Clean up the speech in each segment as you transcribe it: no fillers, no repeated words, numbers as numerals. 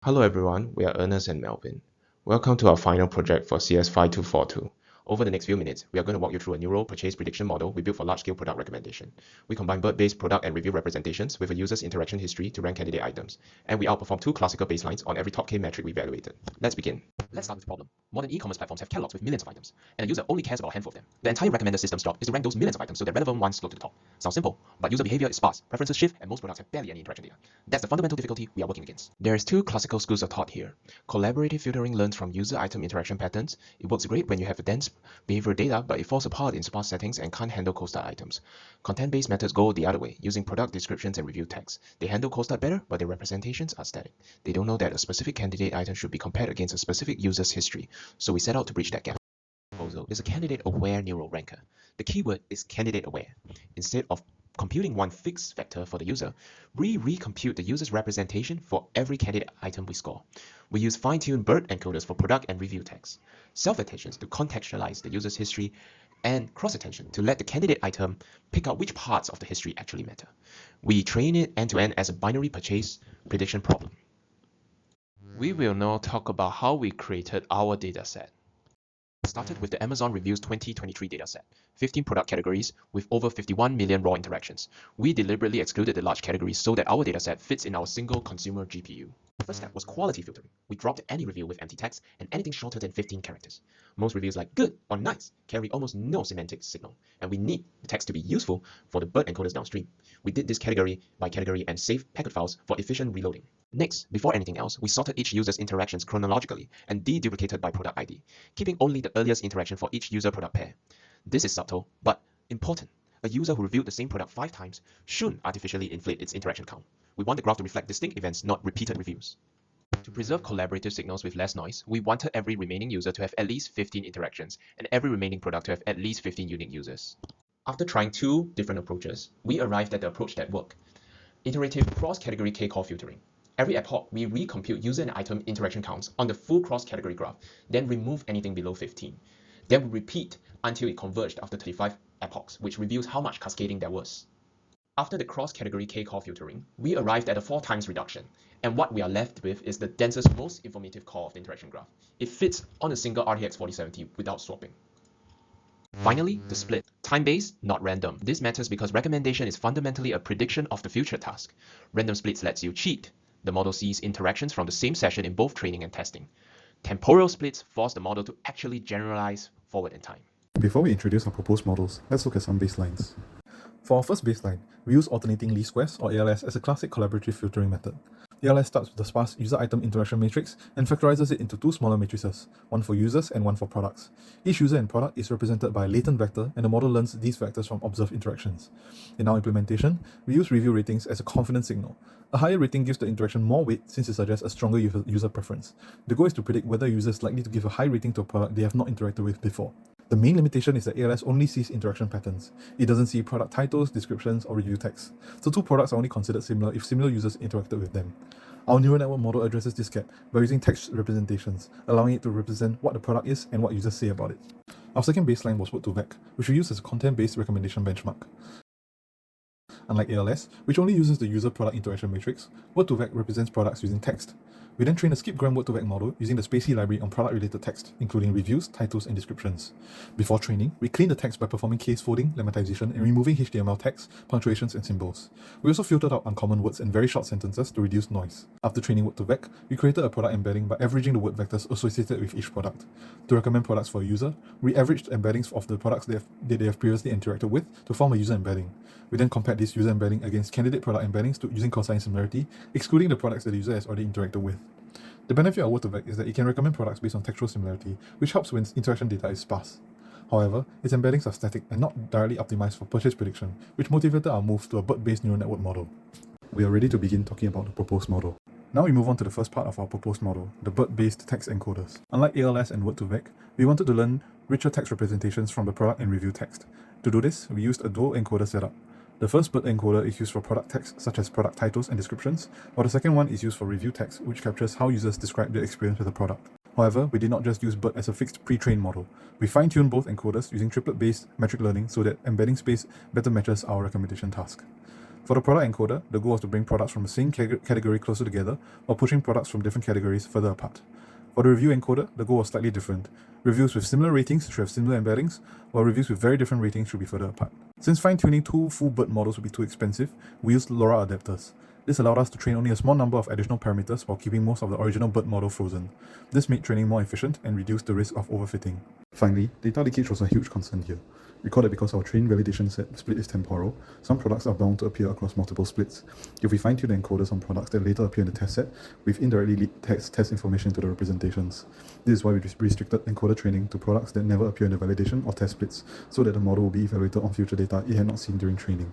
Hello everyone, we are Ernest and Melvin. Welcome to our final project for CS5242. Over the next few minutes, we are going to walk you through a neural purchase prediction model we built for large-scale product recommendation. We combine BERT-based product and review representations with a user's interaction history to rank candidate items, and we outperform two classical baselines on every top K metric we evaluated. Let's begin. Let's start with the problem. Modern e-commerce platforms have catalogs with millions of items, and a user only cares about a handful of them. The entire recommender system's job is to rank those millions of items so that relevant ones float to the top. Sounds simple, but user behavior is sparse, preferences shift, and most products have barely any interaction data. That's the fundamental difficulty we are working against. There's two classical schools of thought here. Collaborative filtering learns from user-item interaction patterns. It works great when you have dense behavioral data, but it falls apart in sparse settings and can't handle cold start items. Content-based methods go the other way, using product descriptions and review text. They handle cold start better, but their representations are static. They don't know that a specific candidate item should be compared against a specific user's history, so we set out to bridge that gap. Proposal is a candidate-aware neural ranker. The keyword is candidate-aware. Instead of computing one fixed vector for the user, we recompute the user's representation for every candidate item we score. We use fine-tuned BERT encoders for product and review text, self-attentions to contextualize the user's history, and cross-attention to let the candidate item pick out which parts of the history actually matter. We train it end-to-end as a binary purchase prediction problem. We will now talk about how we created our dataset. Started with the Amazon Reviews 2023 dataset, 15 product categories with over 51 million raw interactions. We deliberately excluded the large categories so that our dataset fits in our single consumer GPU. The first step was quality filtering. We dropped any review with empty text and anything shorter than 15 characters. Most reviews like good or nice carry almost no semantic signal, and we need the text to be useful for the BERT encoders downstream. We did this category by category and saved packet files for efficient reloading. Next, before anything else, we sorted each user's interactions chronologically and deduplicated by product ID, keeping only the earliest interaction for each user product pair. This is subtle, but important. A user who reviewed the same product 5 times shouldn't artificially inflate its interaction count. We want the graph to reflect distinct events, not repeated reviews. To preserve collaborative signals with less noise, we wanted every remaining user to have at least 15 interactions and every remaining product to have at least 15 unique users. After trying 2 different approaches, we arrived at the approach that worked. Iterative cross-category K-call filtering. Every epoch, we recompute user and item interaction counts on the full cross-category graph, then remove anything below 15. Then we repeat until it converged after 35 epochs, which reveals how much cascading there was. After the cross-category K-call filtering, we arrived at a 4 times reduction, and what we are left with is the densest, most informative core of the interaction graph. It fits on a single RTX 4070 without swapping. Finally, the split. Time-based, not random. This matters because recommendation is fundamentally a prediction of the future task. Random splits lets you cheat. The model sees interactions from the same session in both training and testing. Temporal splits force the model to actually generalize forward in time. Before we introduce our proposed models, let's look at some baselines. For our first baseline, we use alternating least squares, or ALS, as a classic collaborative filtering method. ALS starts with the sparse user-item interaction matrix and factorizes it into 2 smaller matrices, one for users and one for products. Each user and product is represented by a latent vector, and the model learns these vectors from observed interactions. In our implementation, we use review ratings as a confidence signal. A higher rating gives the interaction more weight since it suggests a stronger user preference. The goal is to predict whether a user is likely to give a high rating to a product they have not interacted with before. The main limitation is that ALS only sees interaction patterns. It doesn't see product titles, descriptions, or review text. So 2 products are only considered similar if similar users interacted with them. Our neural network model addresses this gap by using text representations, allowing it to represent what the product is and what users say about it. Our second baseline was word2vec, which we use as a content-based recommendation benchmark. Unlike ALS, which only uses the user-product interaction matrix, word2vec represents products using text. We then train a skip-gram word2vec model using the Spacey library on product-related text, including reviews, titles, and descriptions. Before training, we clean the text by performing case folding, lemmatization, and removing HTML text, punctuations, and symbols. We also filtered out uncommon words and very short sentences to reduce noise. After training word2vec, we created a product embedding by averaging the word vectors associated with each product. To recommend products for a user, we averaged embeddings of the products that they have previously interacted with to form a user embedding. We then compared this user embedding against candidate product embeddings using cosine similarity, excluding the products that the user has already interacted with. The benefit of word2vec is that it can recommend products based on textual similarity, which helps when interaction data is sparse. However, its embeddings are static and not directly optimized for purchase prediction, which motivated our move to a BERT-based neural network model. We are ready to begin talking about the proposed model. Now we move on to the first part of our proposed model, the BERT-based text encoders. Unlike ALS and word2vec, we wanted to learn richer text representations from the product and review text. To do this, we used a dual encoder setup. The first BERT encoder is used for product text such as product titles and descriptions, while the second one is used for review text, which captures how users describe their experience with the product. However, we did not just use BERT as a fixed pre-trained model. We fine-tuned both encoders using triplet-based metric learning so that embedding space better matches our recommendation task. For the product encoder, the goal was to bring products from the same category closer together while pushing products from different categories further apart. For the review encoder, the goal was slightly different. Reviews with similar ratings should have similar embeddings, while reviews with very different ratings should be further apart. Since fine-tuning two full BERT models would be too expensive, we used LoRa adapters. This allowed us to train only a small number of additional parameters while keeping most of the original BERT model frozen. This made training more efficient and reduced the risk of overfitting. Finally, data leakage was a huge concern here. Recall that because our train validation set split is temporal, some products are bound to appear across multiple splits. If we fine-tune the encoders on products that later appear in the test set, we've indirectly leaked test information to the representations. This is why we restricted encoder training to products that never appear in the validation or test splits, so that the model will be evaluated on future data it had not seen during training.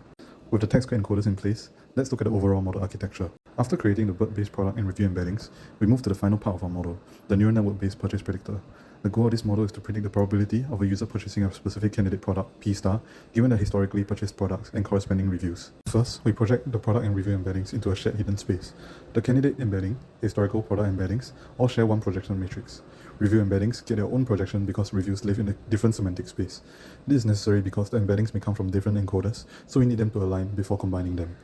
With the text code encoders in place, let's look at the overall model architecture. After creating the BERT-based product and review embeddings, we move to the final part of our model, the neural network-based purchase predictor. The goal of this model is to predict the probability of a user purchasing a specific candidate product, P star, given the historically purchased products and corresponding reviews. First, we project the product and review embeddings into a shared hidden space. The candidate embedding, historical product embeddings, all share one projection matrix. Review embeddings get their own projection because reviews live in a different semantic space. This is necessary because the embeddings may come from different encoders, so we need them to align before combining them.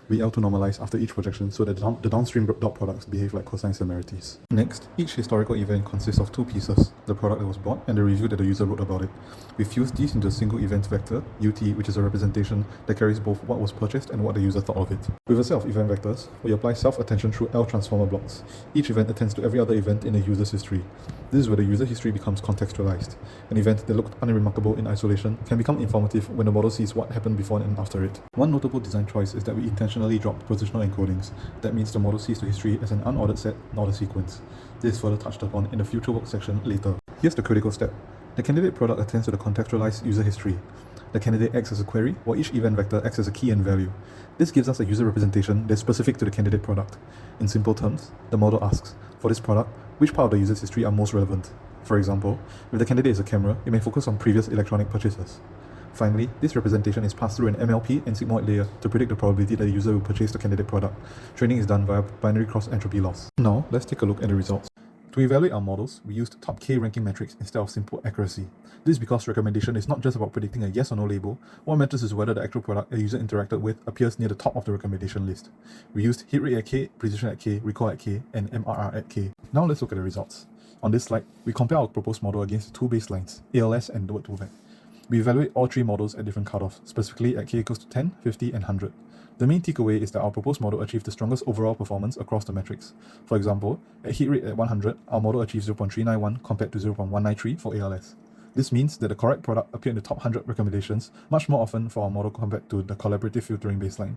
We auto-normalize after each projection so that the downstream dot products behave like cosine similarities. Next, each historical event consists of two pieces, the product that was bought and the review that the user wrote about it. We fuse these into a single event vector, UT, which is a representation that carries both what was purchased and what the user thought of it. With a set of event vectors, we apply self-attention through L transformer blocks. Each event attends to every other event in the user's history. This is where the user history becomes contextualized. An event that looked unremarkable in isolation can become informative when the model sees what happened before and after it. One notable design choice is that we intentionally drop positional encodings. That means the model sees the history as an unordered set, not a sequence. This is further touched upon in the future work section later. Here's the critical step. The candidate product attends to the contextualized user history. The candidate acts as a query, while each event vector acts as a key and value. This gives us a user representation that's specific to the candidate product. In simple terms, the model asks, for this product, which part of the user's history are most relevant? For example, if the candidate is a camera, it may focus on previous electronic purchases. Finally, this representation is passed through an MLP and sigmoid layer to predict the probability that the user will purchase the candidate product. Training is done via binary cross-entropy loss. Now, let's take a look at the results. To evaluate our models, we used top K ranking metrics instead of simple accuracy. This is because recommendation is not just about predicting a yes or no label. What matters is whether the actual product a user interacted with appears near the top of the recommendation list. We used hit rate at K, precision at K, recall at K, and MRR at K. Now let's look at the results. On this slide, we compare our proposed model against two baselines, ALS and Word2Vec. We evaluate all three models at different cutoffs, specifically at K equals to 10, 50, and 100. The main takeaway is that our proposed model achieved the strongest overall performance across the metrics. For example, at hit rate at 100, our model achieved 0.391 compared to 0.193 for ALS. This means that the correct product appeared in the top 100 recommendations much more often for our model compared to the collaborative filtering baseline.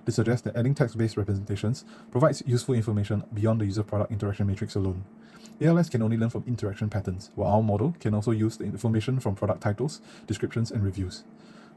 This suggests that adding text-based representations provides useful information beyond the user-product interaction matrix alone. ALS can only learn from interaction patterns, while our model can also use the information from product titles, descriptions, and reviews.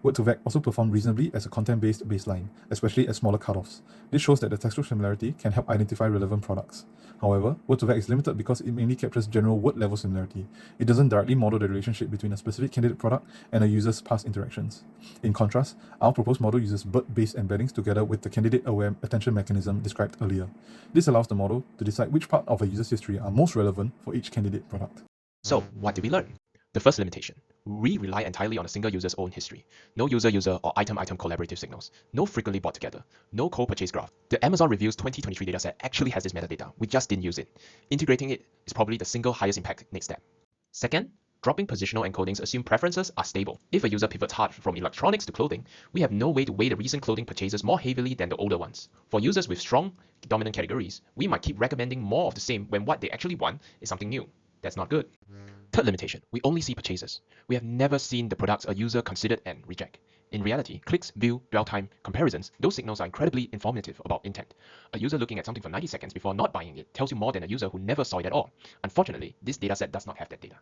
Word2Vec also performed reasonably as a content-based baseline, especially at smaller cutoffs. This shows that the textual similarity can help identify relevant products. However, Word2Vec is limited because it mainly captures general word-level similarity. It doesn't directly model the relationship between a specific candidate product and a user's past interactions. In contrast, our proposed model uses BERT-based embeddings together with the candidate-aware attention mechanism described earlier. This allows the model to decide which part of a user's history are most relevant for each candidate product. So, what did we learn? The first limitation. We rely entirely on a single user's own history. No user-user or item-item collaborative signals. No frequently bought together. No co-purchase graph. The Amazon Reviews 2023 dataset actually has this metadata. We just didn't use it. Integrating it is probably the single highest impact next step. Second, dropping positional encodings assume preferences are stable. If a user pivots hard from electronics to clothing, we have no way to weigh the recent clothing purchases more heavily than the older ones. For users with strong, dominant categories, we might keep recommending more of the same when what they actually want is something new. That's not good. Third limitation, we only see purchases. We have never seen the products a user considered and reject. In reality, clicks, view, dwell time, comparisons, those signals are incredibly informative about intent. A user looking at something for 90 seconds before not buying it tells you more than a user who never saw it at all. Unfortunately, this dataset does not have that data.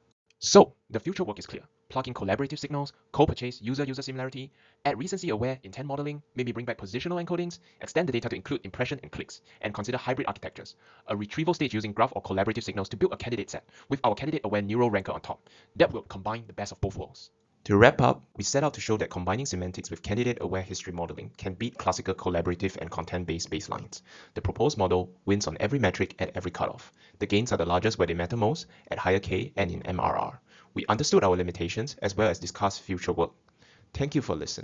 So, the future work is clear. Plug in collaborative signals, co-purchase, user-user similarity, add recency-aware intent modeling, maybe bring back positional encodings, extend the data to include impression and clicks, and consider hybrid architectures. A retrieval stage using graph or collaborative signals to build a candidate set, with our candidate-aware neural ranker on top. That will combine the best of both worlds. To wrap up, we set out to show that combining semantics with candidate-aware history modeling can beat classical collaborative and content-based baselines. The proposed model wins on every metric at every cutoff. The gains are the largest where they matter most, at higher K and in MRR. We understood our limitations as well as discussed future work. Thank you for listening.